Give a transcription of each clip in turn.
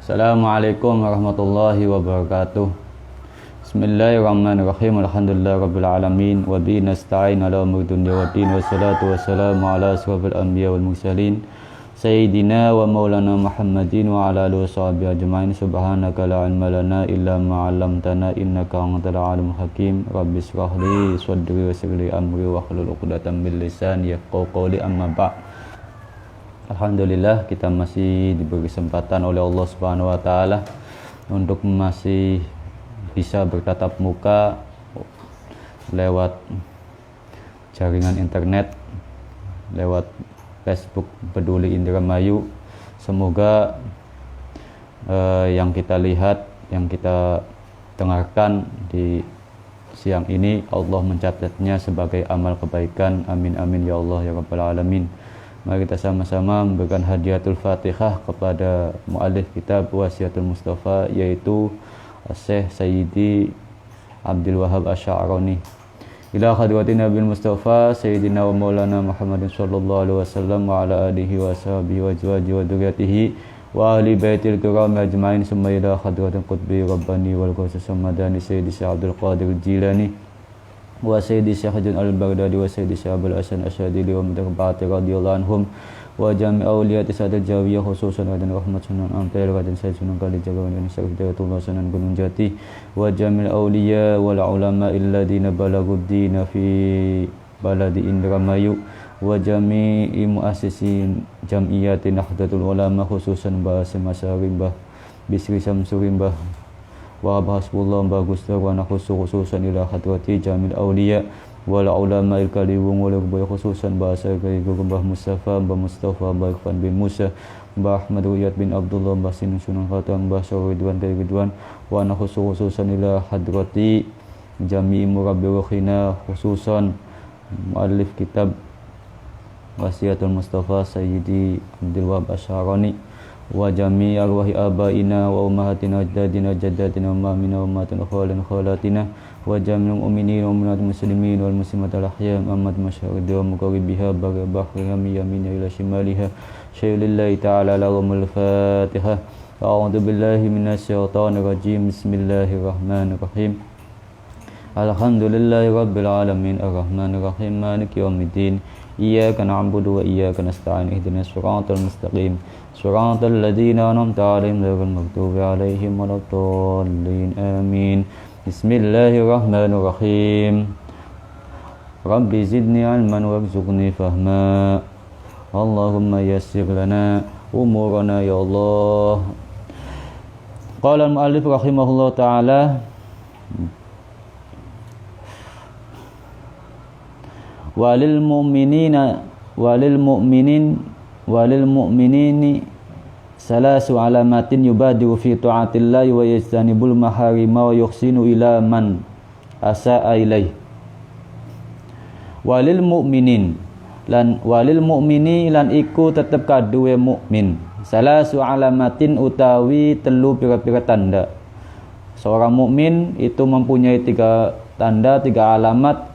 Assalamualaikum warahmatullahi wabarakatuh. Bismillahirrahmanirrahim. Alhamdulillahirabbil alamin wa bihi nasta'in ala umuri dunya waddin wassalatu wassalamu ala asyrofil anbiya wal mursalin sayyidina wa maulana Muhammadin wa ala alihi washabihi ajmain. Subhanaka la ilma lana illa ma 'allamtana innaka antal alimul hakim. Rabbi shrah li sadri wa yassir li amri wa hlul 'uqdatam min lisani yafqahu qawli. Amma ba'd. Alhamdulillah kita masih diberi kesempatan oleh Allah Subhanahu wa taala untuk masih bisa bertatap muka lewat jaringan internet, lewat Facebook Peduli Indramayu. Semoga yang kita lihat, yang kita dengarkan di siang ini Allah mencatatnya sebagai amal kebaikan. Amin amin ya Allah ya rabbal alamin. Mari kita sama-sama memberikan hadiatul Fatihah kepada muallif kitab Wasiatul Mustafa, yaitu Syekh Sayyidi Abdul Wahab Asy'arani. Ila hadratin Nabil Mustafa Sayyidina wa Maulana Muhammadin sallallahu alaihi wasallam wa ala alihi wa sahbihi wa azwajihi wa dzurriyyatihi wa ahli baitil kiram ajmain. Summa ila hadratin qutbi rabbani wal qasis samadani Sayyidi Syekh Abdul Qadir Jilani wa Sayyidi Syekh Hajan al-Baghdadi wa Sayyidi Syekh Abul Hasan Asy'adili wa mutaqabbati radhiyallahu anhum wa jami' awliyati sadat jawiyah khususan dan rahmat sunan ampel dan Sayyid Sunan Kalijaga dan Syekh Hidayatullah Sunan Gunung Jati wa jami' awliya wal ulama alladhina balaguddin fi baladi Indramayu wa jami'i muassisin jam'iyati Nahdlatul Ulama khususan Mbah Masyari, Mbah Bisri Samsuri, Mbah wa bahasbullah Mbah Gustar wa khususan ila hadrati jamil awliya wal ulama il kaliwung wal rubai khususan bahasa guru Mbah Mustafa, Mbah Mustafa, Mbah Irfan bin Musa, Mbah Ahmad Riyad bin Abdullah, Mbah Sinun Sunan Khatang, Mbah Syahridwan dari Ridwan wa khususan ila hadrati jami'i murabbi ruhina khususan muallif kitab Wasiatul Mustafa Sayyidi Abdul Wahab Asy'arani wa jami' arwahi abaina wa ummahatina ajdadina jaddatina wa mamina wa ummatina khalin khalatina wa jami'ul mu'minin wa mu'minat muslimin wal muslimat al ahya amad masyaridi wa muqarribiha bagha bahriha yamina ila shimaliha syai'lillahi ta'ala lahumul fatihah. A'udzu billahi minasy syaithanir rajim. Bismillahirrahmanirrahim. Alhamdulillahi rabbil alamin arrahmanir rahim maliki yaumiddin. Iyyaka na'budu wa iyyaka nasta'in ihdinas siratal mustaqim siratal ladzina an'amta 'alaihim ghairil maghdubi 'alaihim waladdallin amin. Bismillahirrahmanirrahim. Rabbi zidni 'ilman warzuqni fahma. Allahumma yassir lana umurana ya Allah. Qala al-mu'allif rahimahullah ta'ala walil mu'minini salasu alamatin yubadiru fi ta'atillahi wa yajtanibul maharima wa yuhsinu ila man asa'a ilaih. Walil mu'mini lan iku tetep kaduwe mukmin salasu alamatin utawi telu pira-pira tanda. Seorang mukmin itu mempunyai 3 tanda, 3 alamat.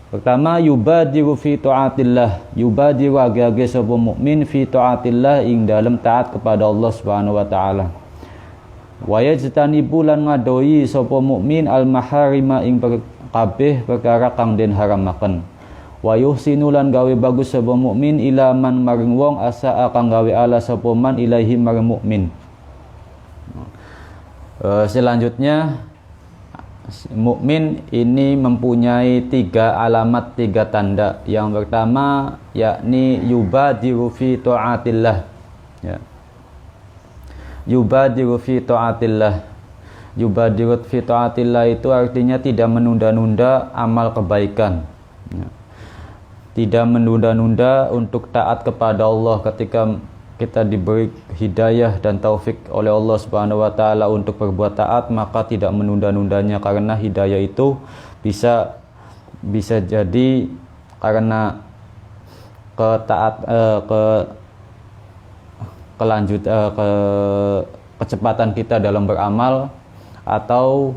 Pertama, yubadiru fi ta'atillah, yubadiru age-age sapa mukmin fi ta'atillah ing dalem taat kepada Allah Subhanahu wa taala. Wa yajtanibu lan ngadoi sapa mukmin al maharima ing kabeh perkara kang den haramaken. Wa yuhsinu lan gawe bagus sapa mukmin ila man maring wong asa kang gawe ala sapa man ilahi maring mukmin. Selanjutnya, mukmin ini mempunyai 3 alamat, 3 tanda. Yang pertama yakni yubadiru fi ta'atillah, ya. Yubadiru fi ta'atillah. Yubadiru fi ta'atillah itu artinya tidak menunda-nunda amal kebaikan, ya. Tidak menunda-nunda untuk taat kepada Allah. Ketika kita diberi hidayah dan taufik oleh Allah Subhanahu wa taala untuk berbuat taat, maka tidak menunda-nundanya, karena hidayah itu bisa jadi karena kecepatan kita dalam beramal, atau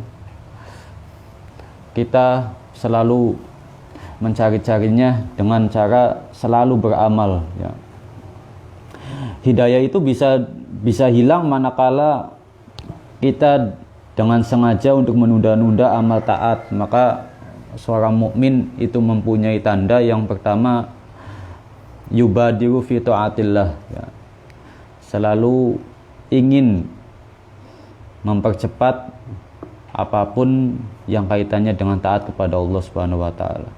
kita selalu mencari-carinya dengan cara selalu beramal, ya. Hidayah itu bisa bisa hilang manakala kita dengan sengaja untuk menunda-nunda amal taat. Maka seorang mukmin itu mempunyai tanda yang pertama, yubadiru fi taatillah, ya. Selalu ingin mempercepat apapun yang kaitannya dengan taat kepada Allah Subhanahu wa taala.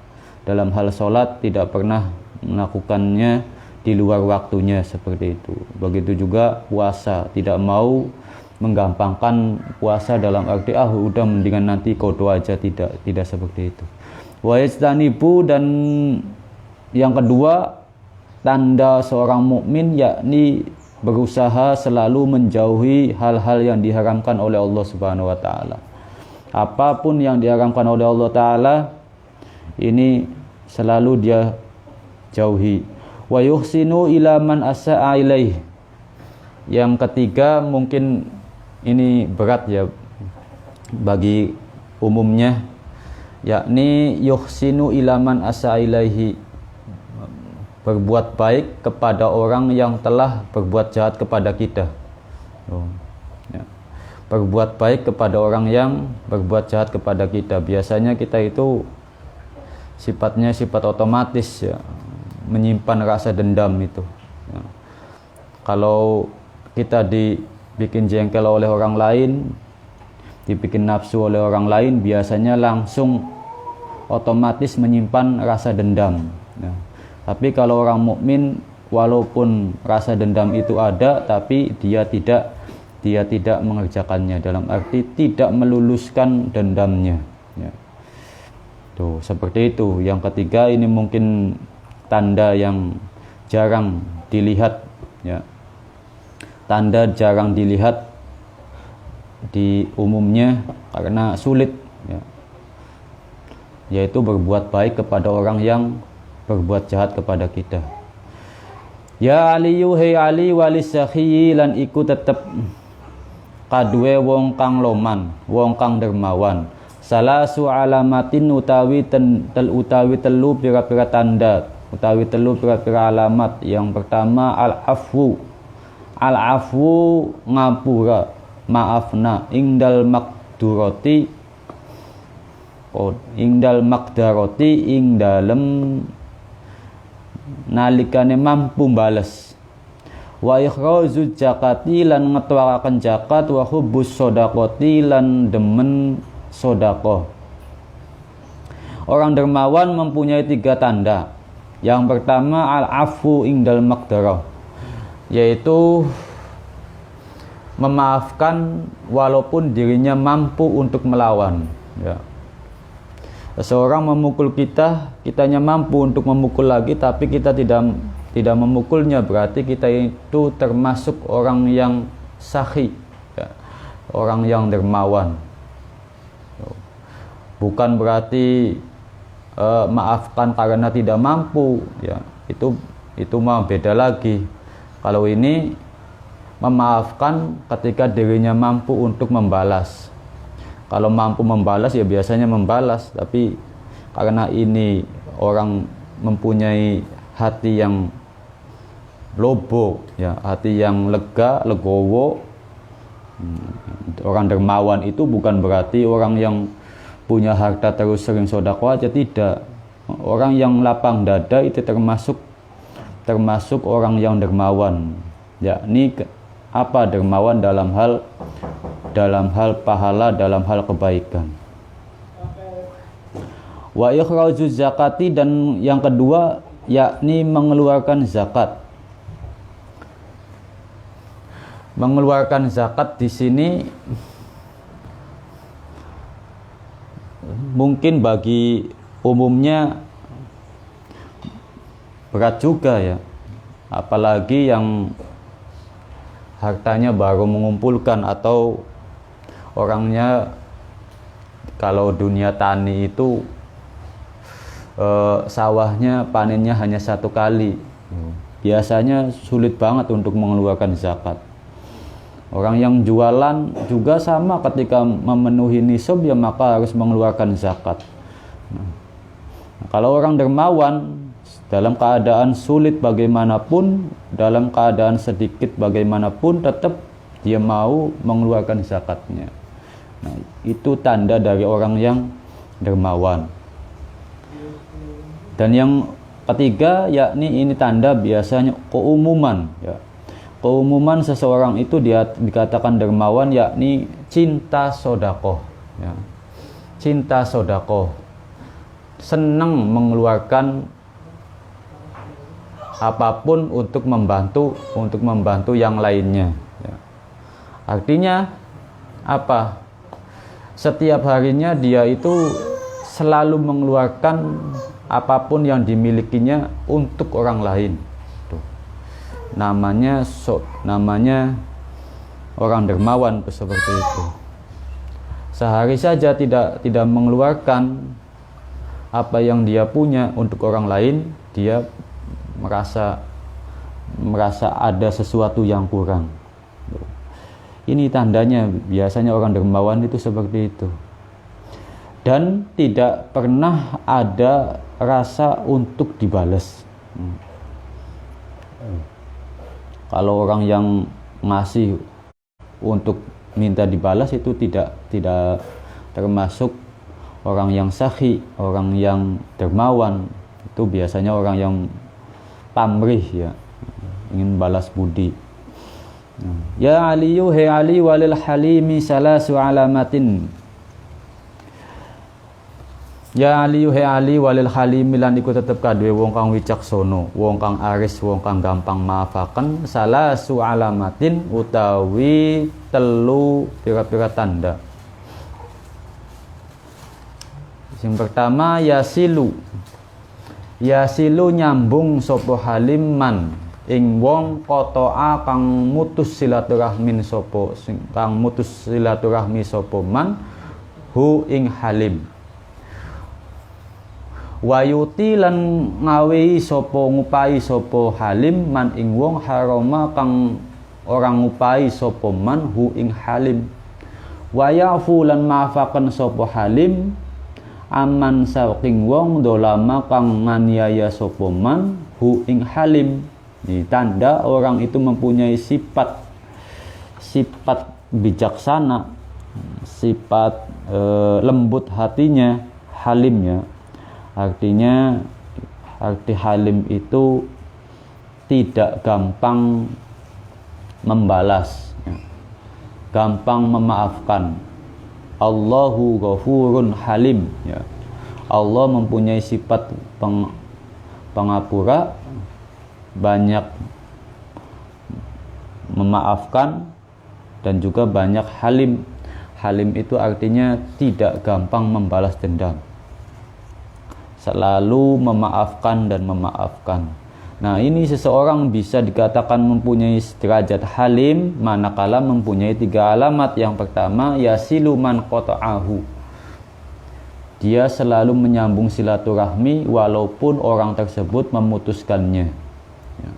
Dalam hal sholat tidak pernah melakukannya di luar waktunya seperti itu. Begitu juga puasa, tidak mau menggampangkan puasa dalam arti udah mendingan nanti qadha aja, tidak seperti itu. Wa yastanibu, dan yang kedua tanda seorang mukmin yakni berusaha selalu menjauhi hal-hal yang diharamkan oleh Allah Subhanahu wa taala. Apapun yang diharamkan oleh Allah taala ini selalu dia jauhi. Wa yuhsinu ila man asaa ilaih. Yang ketiga mungkin ini berat ya bagi umumnya, yakni yuhsinu ila man asaa ilaihi, berbuat baik kepada orang yang telah berbuat jahat kepada kita. Berbuat baik kepada orang yang berbuat jahat kepada kita. Biasanya kita itu sifatnya sifat otomatis ya, menyimpan rasa dendam itu ya. Kalau kita dibikin jengkel oleh orang lain, dibikin nafsu oleh orang lain, biasanya langsung otomatis menyimpan rasa dendam ya. Tapi kalau orang mukmin, walaupun rasa dendam itu ada, tapi dia tidak mengerjakannya, dalam arti tidak meluluskan dendamnya ya. Tuh, seperti itu. Yang ketiga ini mungkin tanda yang jarang dilihat ya. Tanda jarang dilihat di umumnya karena sulit ya. Yaitu berbuat baik kepada orang yang berbuat jahat kepada kita. Ya Aliyu, hei Ali, walis sakhiyi, lan iku tetep kadue wong kang loman, wong kang dermawan. Salasu alamatin utawi telu pira-pira tanda, utawi telu pira-pira alamat. Yang pertama al-afwu. Al-afwu ngapura, maafna ingdal makdurati, ingdal makdaroti, ing dalem nalikane mampu bales. Wa ikhraju zakati, lan ngetwaraken zakat, wa hubbus shadaqati, lan demen sedekah. Orang dermawan mempunyai 3 tanda. Yang pertama al-afu indal maqdarah, yaitu memaafkan walaupun dirinya mampu untuk melawan ya. Seseorang memukul kita, kitanya mampu untuk memukul lagi, tapi kita tidak memukulnya, berarti kita itu termasuk orang yang sakhi ya, orang yang dermawan. Bukan berarti maafkan karena tidak mampu ya, itu mah beda lagi. Kalau ini memaafkan ketika dirinya mampu untuk membalas. Kalau mampu membalas ya biasanya membalas, tapi karena ini orang mempunyai hati yang lobo ya, hati yang legowo. Orang dermawan itu bukan berarti orang yang punya harta terus sering sedekah aja, tidak. Orang yang lapang dada itu termasuk orang yang dermawan. Yakni apa dermawan dalam hal pahala, dalam hal kebaikan. Wa ikhraju zakati, dan yang kedua yakni mengeluarkan zakat. Mengeluarkan zakat di sini mungkin bagi umumnya berat juga ya, apalagi yang hartanya baru mengumpulkan, atau orangnya kalau dunia tani itu sawahnya panennya hanya 1 kali, biasanya sulit banget untuk mengeluarkan zakat. Orang yang jualan juga sama, ketika memenuhi nisab ya maka harus mengeluarkan zakat. Nah, kalau orang dermawan dalam keadaan sulit bagaimanapun, dalam keadaan sedikit bagaimanapun, tetap dia mau mengeluarkan zakatnya. Nah, itu tanda dari orang yang dermawan. Dan yang ketiga, yakni ini tanda biasanya keumuman, ya. Keumuman seseorang itu dia dikatakan dermawan, yakni cinta sodakoh, ya. Cinta sodakoh, senang mengeluarkan apapun untuk membantu yang lainnya, ya. Artinya apa? Setiap harinya dia itu selalu mengeluarkan apapun yang dimilikinya untuk orang lain. Namanya orang dermawan seperti itu. Sehari saja tidak mengeluarkan apa yang dia punya untuk orang lain, dia merasa ada sesuatu yang kurang. Ini tandanya biasanya orang dermawan itu seperti itu. Dan tidak pernah ada rasa untuk dibalas. Kalau orang yang ngasih untuk minta dibalas itu tidak termasuk orang yang sakhi, orang yang dermawan. Itu biasanya orang yang pamrih, ya, ingin balas budi. Ya Aliyu, he Ali, walil halimi salasu alamatin. Ya Ali, he Ali, walil halimi, lan iku tetep kadue wong kang wicaksono, wong kang aris, wong kang gampang maafaken, salasu alamatin utawi telu pira-pira tanda. Yang pertama, yasilu nyambung sapa halim man ing wong qata'a kang mutus silaturahmi sapa man hu ing halim. Wayuti lan ngawehi sapa ngupahi sapa halim man ing wong harama kang orang ngupahi sapa man hu ing halim. Wayafu lan maafaken sapa halim aman saking wong dolama kang nganiaya sapa man hu ing halim. Ini tanda orang itu mempunyai sifat bijaksana, sifat lembut hatinya, halimnya. Artinya arti halim itu tidak gampang membalas, ya, gampang memaafkan. Allahu ghafurun halim, ya. Allah mempunyai sifat pengapura, banyak memaafkan, dan juga banyak halim. Halim itu artinya tidak gampang membalas dendam, selalu memaafkan dan memaafkan. Nah, ini seseorang bisa dikatakan mempunyai derajat halim manakala mempunyai 3 alamat. Yang pertama, yasilu man qata'ahu. Dia selalu menyambung silaturahmi walaupun orang tersebut memutuskannya. Ya.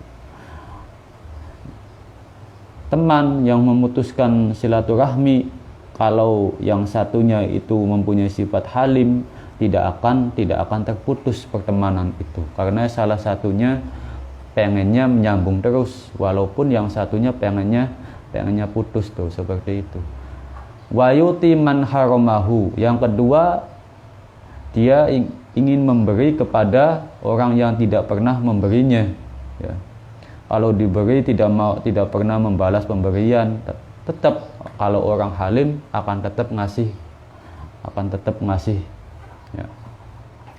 Teman yang memutuskan silaturahmi, kalau yang satunya itu mempunyai sifat halim, tidak akan terputus pertemanan itu, karena salah satunya pengennya menyambung terus walaupun yang satunya pengennya putus tuh, seperti itu. Wayuti man haramahu. Yang kedua, dia ingin memberi kepada orang yang tidak pernah memberinya, ya. Kalau diberi tidak pernah membalas pemberian, tetap kalau orang halim akan tetap ngasih, ya.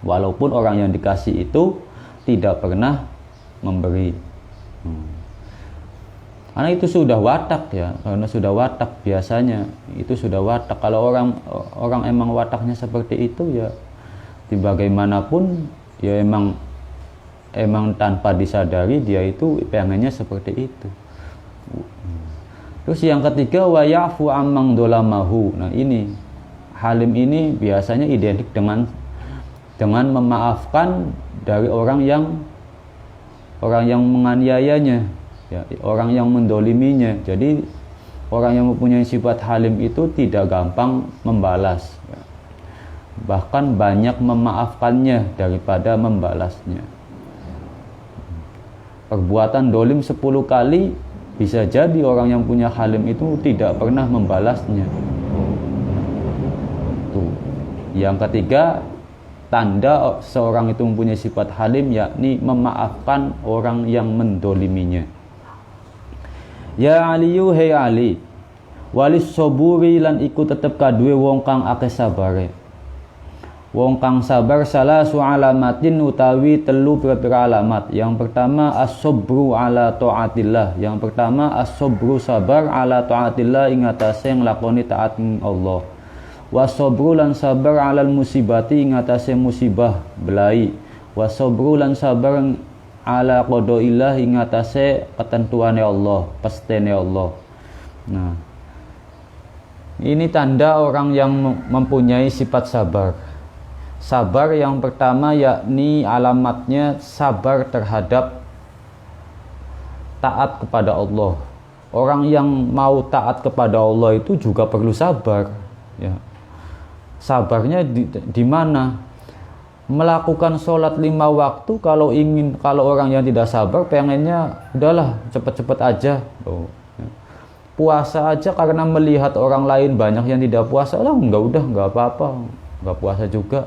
Walaupun orang yang dikasih itu tidak pernah memberi. Karena itu sudah watak, ya. Karena sudah watak, biasanya itu sudah watak. Kalau orang emang wataknya seperti itu, ya bagaimanapun ya emang tanpa disadari dia itu pengennya seperti itu. Terus yang ketiga, wa ya'fu amman dolamahu. Nah, ini halim ini biasanya identik dengan memaafkan dari orang yang menganiayanya, ya, orang yang mendoliminya. Jadi orang yang mempunyai sifat halim itu tidak gampang membalas, ya. Bahkan banyak memaafkannya daripada membalasnya. perbuatan dolim 10 kali, bisa jadi orang yang punya halim itu tidak pernah membalasnya. Tuh. Yang ketiga, tanda seorang itu mempunyai sifat halim, yakni memaafkan orang yang mendoliminya. Ya Aliyu, hei Ali, walis soburi lan iku tetep kaduwe wong kang akeh sabare. Wong kang sabar salasu alamatin utawi telu pira-pira alamat. Yang pertama as-sabru ala taatillah. Yang pertama as-sabru sabar ala taatillah, ing atase nglakoni taat Allah. Wasabru lan sabar alal musibati, ing atase musibah belai. Wasabru lan sabar ala qadaillah, ing atase ketentuane Allah, pestene Allah. Nah, ini tanda orang yang mempunyai sifat sabar. Sabar yang pertama yakni alamatnya sabar terhadap taat kepada Allah. Orang yang mau taat kepada Allah itu juga perlu sabar, ya. Sabarnya di mana? Melakukan sholat 5 waktu, kalau orang yang tidak sabar pengennya udahlah cepet-cepet aja. Puasa aja karena melihat orang lain banyak yang tidak puasa, lah nggak apa-apa, nggak puasa juga.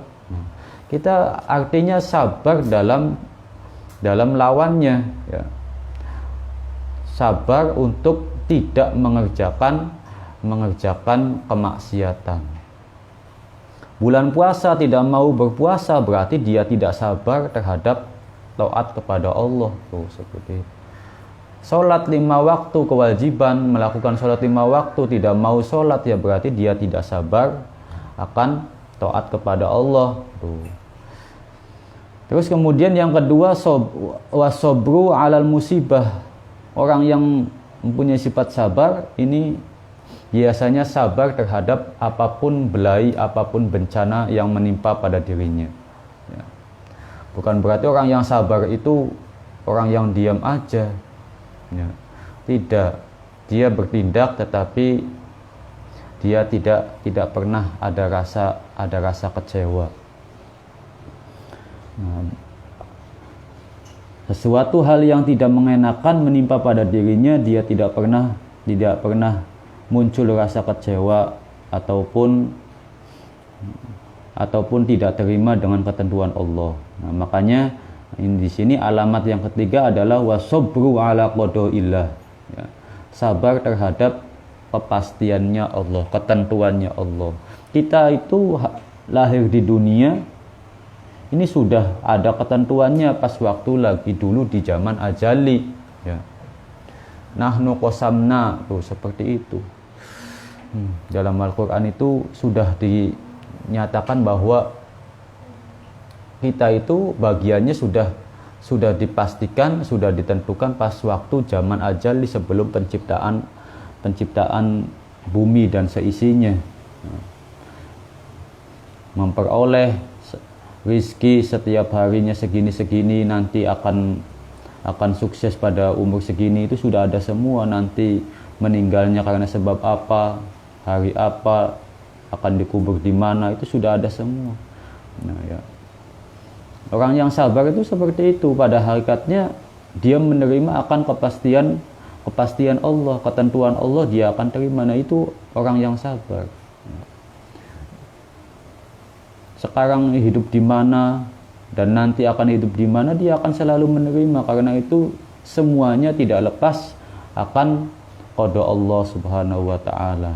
Kita artinya sabar dalam lawannya, ya. Sabar untuk tidak mengerjakan kemaksiatan. Bulan puasa tidak mau berpuasa berarti dia tidak sabar terhadap taat kepada Allah. Tuh, seperti itu. Sholat 5 waktu kewajiban, melakukan sholat 5 waktu tidak mau sholat, ya berarti dia tidak sabar akan taat kepada Allah. Tuh. Terus kemudian yang kedua, wasobru alal musibah. Orang yang mempunyai sifat sabar ini biasanya sabar terhadap apapun belai, apapun bencana yang menimpa pada dirinya, ya. Bukan berarti orang yang sabar itu orang yang diam aja, ya. Tidak, dia bertindak tetapi dia tidak pernah ada rasa kecewa. Nah, sesuatu hal yang tidak mengenakan menimpa pada dirinya, dia tidak pernah muncul rasa kecewa ataupun tidak terima dengan ketentuan Allah. Nah, makanya di sini alamat yang ketiga adalah wasobru ala qadaillah, ya. Sabar terhadap kepastiannya Allah, ketentuannya Allah. Kita itu lahir di dunia ini sudah ada ketentuannya pas waktu lagi dulu di zaman ajali, ya. Nahnu qasamna, tuh seperti itu. Dalam Al-Quran itu sudah dinyatakan bahwa kita itu bagiannya sudah dipastikan, sudah ditentukan pas waktu zaman ajali sebelum penciptaan bumi dan seisinya. Memperoleh rizki setiap harinya segini-segini, nanti akan sukses pada umur segini, itu sudah ada semua. Nanti meninggalnya karena sebab apa, hari apa, akan dikubur di mana, itu sudah ada semua. Nah, ya. Orang yang sabar itu seperti itu. Pada hakikatnya dia menerima akan kepastian Allah, ketentuan Allah, dia akan terima. Nah, itu orang yang sabar. Sekarang hidup di mana dan nanti akan hidup di mana, dia akan selalu menerima. Karena itu semuanya tidak lepas akan qada Allah Subhanahu wa taala.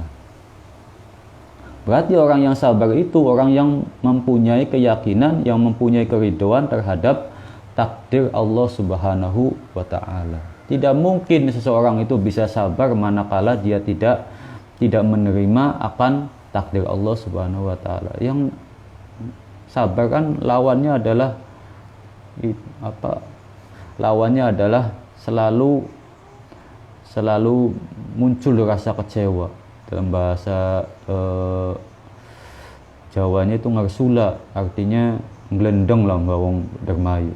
Berarti orang yang sabar itu orang yang mempunyai keyakinan, yang mempunyai keridhaan terhadap takdir Allah Subhanahu wa taala. Tidak mungkin seseorang itu bisa sabar manakala dia tidak menerima akan takdir Allah Subhanahu wa taala. Yang sabar kan lawannya adalah selalu muncul rasa kecewa. Dalam bahasa Jawanya itu ngarsula, artinya nglendeng lah wong dermayu.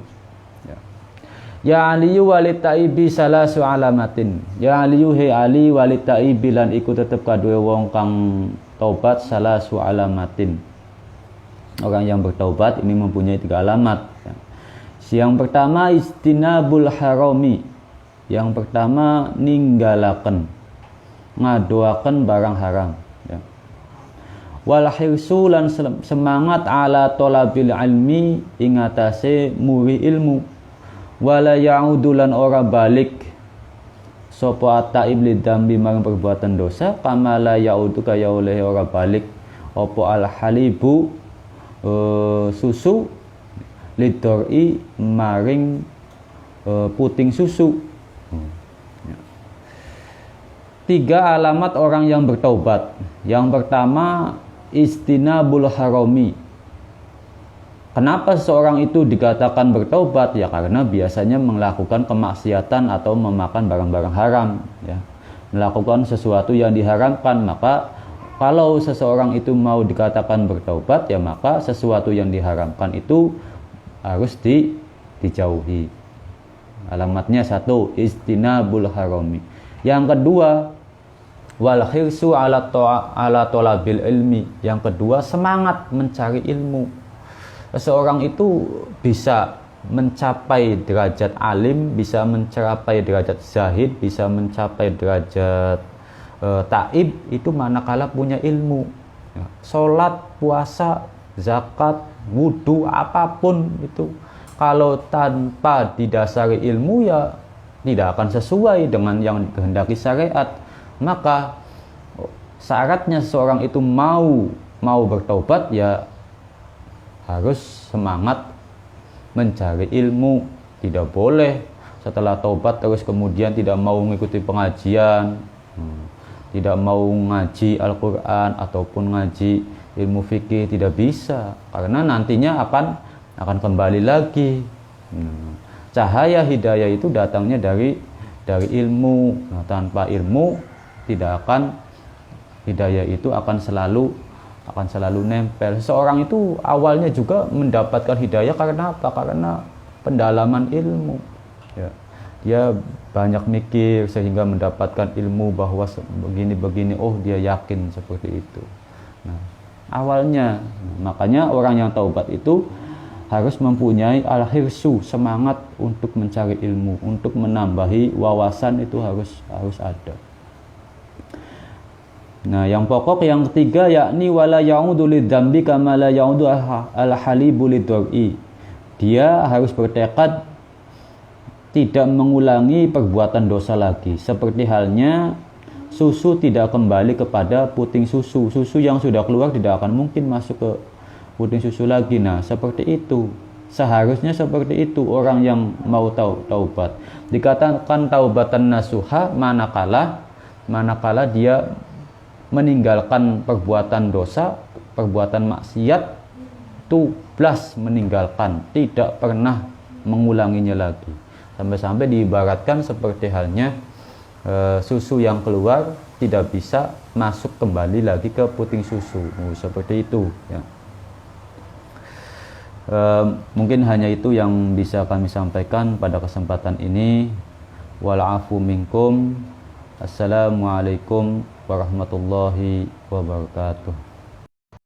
Ya Aliyu walid ta'ibi salasu alamatin. Ya Aliyu he Ali walid ta'ibi lan iku tetep kadue wong kang taubat salasu alamatin. Orang yang bertaubat ini mempunyai 3 alamat. Yang pertama istinabul harami. Yang pertama ninggalaken, ngadoaken barang haram, ya. Wal hirsu lan semangat ala talabil ilmi ing atase muri ilmu. Wala ya'udu lan ora balik sapa ataib lidambi marang perbuatan dosa, kama la ya'udu kaya oleh ora balik apa al halibu susu lidori maring puting susu. Tiga alamat orang yang bertaubat. Yang pertama istinabul harami. Kenapa seseorang itu dikatakan bertaubat? Ya karena biasanya melakukan kemaksiatan atau memakan barang-barang haram, ya. Melakukan sesuatu yang diharamkan. Maka kalau seseorang itu mau dikatakan bertaubat, ya maka sesuatu yang diharamkan itu harus dijauhi. Alamatnya satu, istinabul harami. Yang kedua, wal hirsu ala talabil ilmi. Yang kedua, semangat mencari ilmu. Seseorang itu bisa mencapai derajat alim, bisa mencapai derajat zahid, bisa mencapai derajat taib itu manakala punya ilmu. Salat, puasa, zakat, wudu, apapun itu kalau tanpa didasari ilmu ya tidak akan sesuai dengan yang dikehendaki syariat. Maka syaratnya seseorang itu mau bertaubat ya harus semangat mencari ilmu. Tidak boleh setelah taubat terus kemudian tidak mau mengikuti pengajian, tidak mau ngaji Al-Quran ataupun ngaji ilmu fikih, tidak bisa, karena nantinya akan kembali lagi. Cahaya hidayah itu datangnya dari ilmu. Nah, tanpa ilmu tidak akan, hidayah itu akan selalu nempel. Seseorang itu awalnya juga mendapatkan hidayah karena apa? Karena pendalaman ilmu, ya. Dia banyak mikir sehingga mendapatkan ilmu bahwa begini, oh dia yakin seperti itu. Nah, awalnya, makanya orang yang taubat itu harus mempunyai al-hirsu, semangat untuk mencari ilmu, untuk menambahi wawasan itu harus ada. Nah, yang pokok yang ketiga yakni wala ya'udu lidzambi kama la ya'udu al-halibu lidor'i. Dia harus bertekad tidak mengulangi perbuatan dosa lagi, seperti halnya susu tidak kembali kepada puting susu. Susu yang sudah keluar tidak akan mungkin masuk ke puting susu lagi. Nah, seperti itu. Seharusnya seperti itu orang yang mau taubat. Dikatakan taubatan nasuha manakala dia meninggalkan perbuatan dosa, perbuatan maksiat, tublas meninggalkan, tidak pernah mengulanginya lagi. Sampai-sampai diibaratkan seperti halnya susu yang keluar tidak bisa masuk kembali lagi ke puting susu. Seperti itu, ya. Mungkin hanya itu yang bisa kami sampaikan pada kesempatan ini. Wal'afu minkum. Assalamualaikum warahmatullahi wabarakatuh.